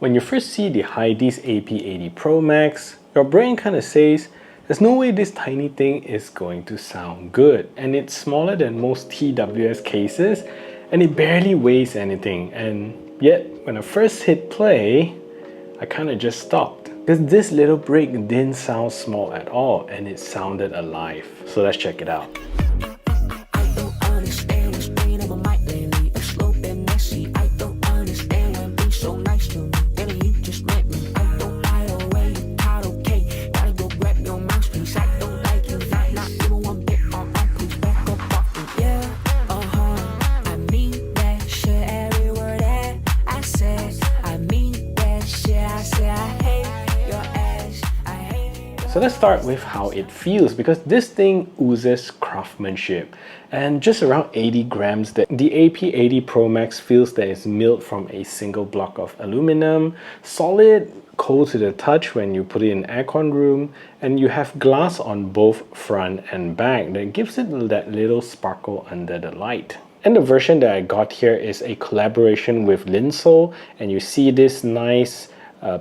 When you first see the Heidi's AP80 Pro Max, your brain kind of says, there's no way this tiny thing is going to sound good. And it's smaller than most TWS cases, and it barely weighs anything. And yet, when I first hit play, I kind of just stopped. Because this little brick didn't sound small at all, and it sounded alive. So let's check it out. So let's start with how it feels, because this thing oozes craftsmanship. And just around 80 grams, the AP80 Pro Max feels that it's milled from a single block of aluminum, solid, cold to the touch when you put it in aircon room, and you have glass on both front and back that gives it that little sparkle under the light. And the version that I got here is a collaboration with Linsol, and you see this nice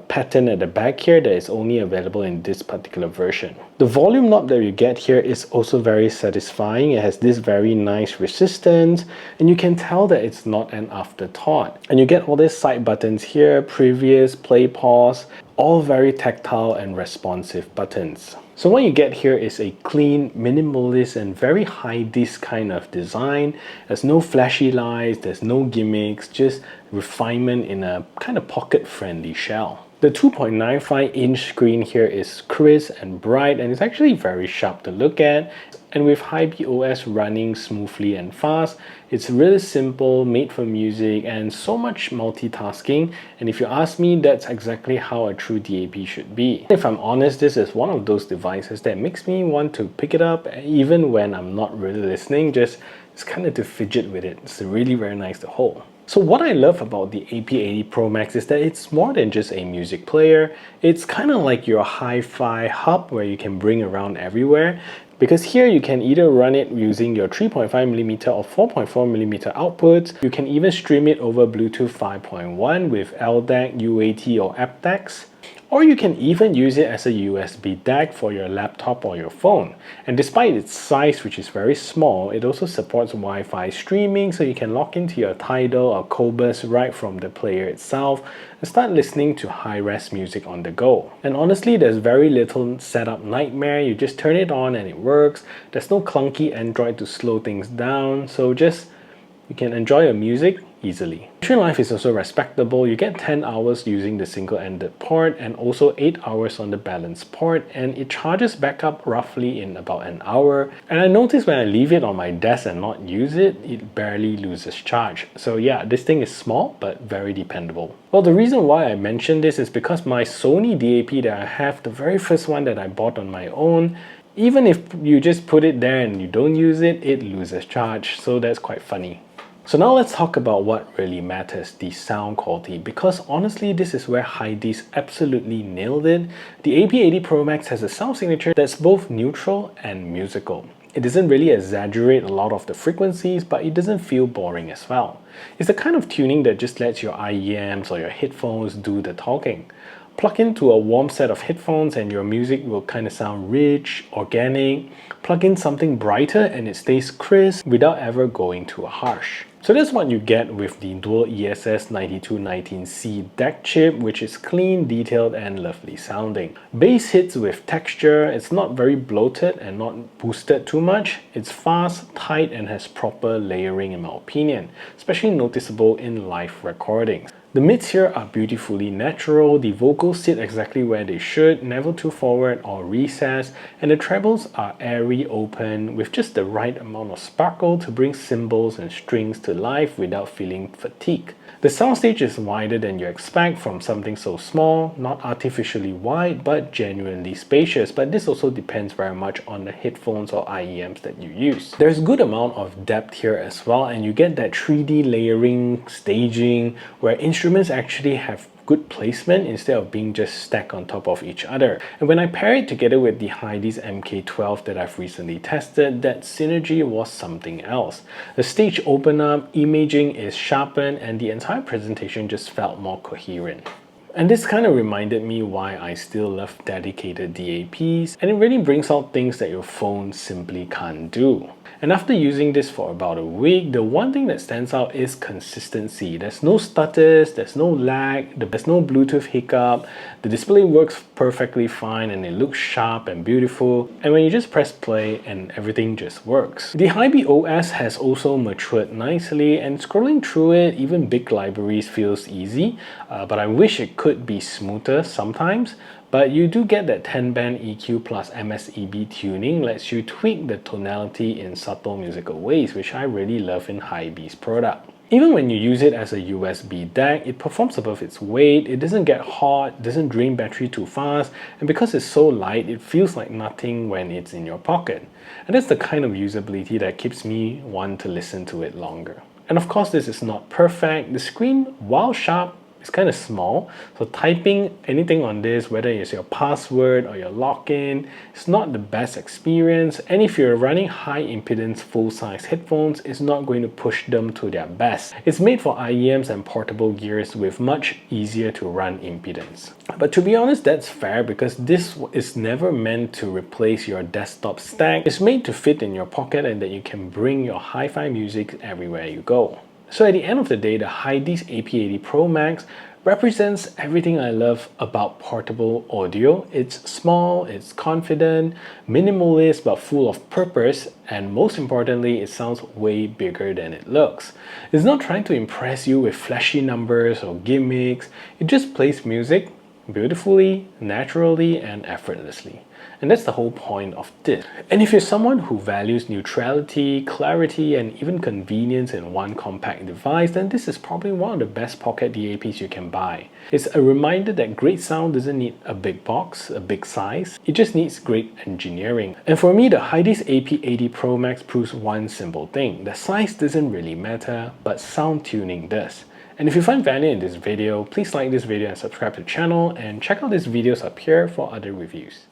pattern at the back here that is only available in this particular version. The volume knob that you get here is also very satisfying. It has this very nice resistance, and you can tell that it's not an afterthought. And you get all these side buttons here, previous, play, pause, all very tactile and responsive buttons. So what you get here is a clean, minimalist and very Heidi's kind of design. There's no flashy lights, there's no gimmicks, just refinement in a kind of pocket-friendly shell. The 2.95-inch screen here is crisp and bright, and it's actually very sharp to look at. And with HiBOS running smoothly and fast, it's really simple, made for music, and so much multitasking. And if you ask me, that's exactly how a true DAP should be. If I'm honest, this is one of those devices that makes me want to pick it up even when I'm not really listening, just kind of to fidget with it. It's really very nice to hold. So what I love about the AP80 Pro Max is that it's more than just a music player. It's kind of like your hi-fi hub where you can bring around everywhere. Because here you can either run it using your 3.5mm or 4.4mm outputs. You can even stream it over Bluetooth 5.1 with LDAC, UAT or aptX. Or you can even use it as a USB DAC for your laptop or your phone. And despite its size, which is very small, it also supports Wi-Fi streaming, so you can log into your Tidal or Qobuz right from the player itself and start listening to high-res music on the go. And honestly, there's very little setup nightmare. You just turn it on and it works. There's no clunky Android to slow things down, so you can enjoy your music easily. Battery life is also respectable. You get 10 hours using the single-ended port and also 8 hours on the balanced port, and it charges back up roughly in about an hour. And I noticed when I leave it on my desk and not use it, it barely loses charge. So yeah, this thing is small but very dependable. Well, the reason why I mention this is because my Sony DAP that I have, the very first one that I bought on my own, even if you just put it there and you don't use it, it loses charge. So that's quite funny. So now let's talk about what really matters, the sound quality, because honestly this is where Heidi's absolutely nailed it. The AP80 Pro Max has a sound signature that's both neutral and musical. It doesn't really exaggerate a lot of the frequencies, but it doesn't feel boring as well. It's the kind of tuning that just lets your IEMs or your headphones do the talking. Plug into a warm set of headphones and your music will kind of sound rich, organic. Plug in something brighter and it stays crisp without ever going too harsh. So that's what you get with the dual ESS 9219C DAC chip, which is clean, detailed and lovely sounding. Bass hits with texture. It's not very bloated and not boosted too much. It's fast, tight and has proper layering in my opinion, especially noticeable in live recordings. The mids here are beautifully natural, the vocals sit exactly where they should, never too forward or recessed, and the trebles are airy open with just the right amount of sparkle to bring cymbals and strings to life without feeling fatigued. The soundstage is wider than you expect from something so small, not artificially wide but genuinely spacious, but this also depends very much on the headphones or IEMs that you use. There's a good amount of depth here as well, and you get that 3D layering, staging, where instruments actually have good placement instead of being just stacked on top of each other. And when I pair it together with the Heidi's MK12 that I've recently tested, that synergy was something else. The stage opened up, imaging is sharpened, and the entire presentation just felt more coherent. And this kind of reminded me why I still love dedicated DAPs, and it really brings out things that your phone simply can't do. And after using this for about a week, the one thing that stands out is consistency. There's no stutters, there's no lag, there's no Bluetooth hiccup, the display works perfectly fine and it looks sharp and beautiful, and when you just press play and everything just works. The High-B OS has also matured nicely, and scrolling through it, even big libraries feels easy, but I wish it could be smoother sometimes. But you do get that 10-band EQ plus MSEB tuning lets you tweak the tonality in subtle musical ways, which I really love in High-B's product. Even when you use it as a USB DAC, it performs above its weight, it doesn't get hot, doesn't drain battery too fast, and because it's so light, it feels like nothing when it's in your pocket. And that's the kind of usability that keeps me want to listen to it longer. And of course, this is not perfect. The screen, while sharp, it's kind of small, so typing anything on this, whether it's your password or your login, it's not the best experience. And if you're running high impedance full-size headphones, it's not going to push them to their best. It's made for IEMs and portable gears with much easier to run impedance. But to be honest, that's fair because this is never meant to replace your desktop stack. It's made to fit in your pocket and that you can bring your hi-fi music everywhere you go. So at the end of the day, the High-D's AP80 Pro Max represents everything I love about portable audio. It's small, it's confident, minimalist but full of purpose, and most importantly, it sounds way bigger than it looks. It's not trying to impress you with flashy numbers or gimmicks. It just plays music beautifully, naturally, and effortlessly. And that's the whole point of this. And if you're someone who values neutrality, clarity, and even convenience in one compact device, then this is probably one of the best pocket DAPs you can buy. It's a reminder that great sound doesn't need a big box, a big size. It just needs great engineering. And for me, the High-D's AP80 Pro Max proves one simple thing. The size doesn't really matter, but sound tuning does. And if you find value in this video, please like this video and subscribe to the channel, and check out these videos up here for other reviews.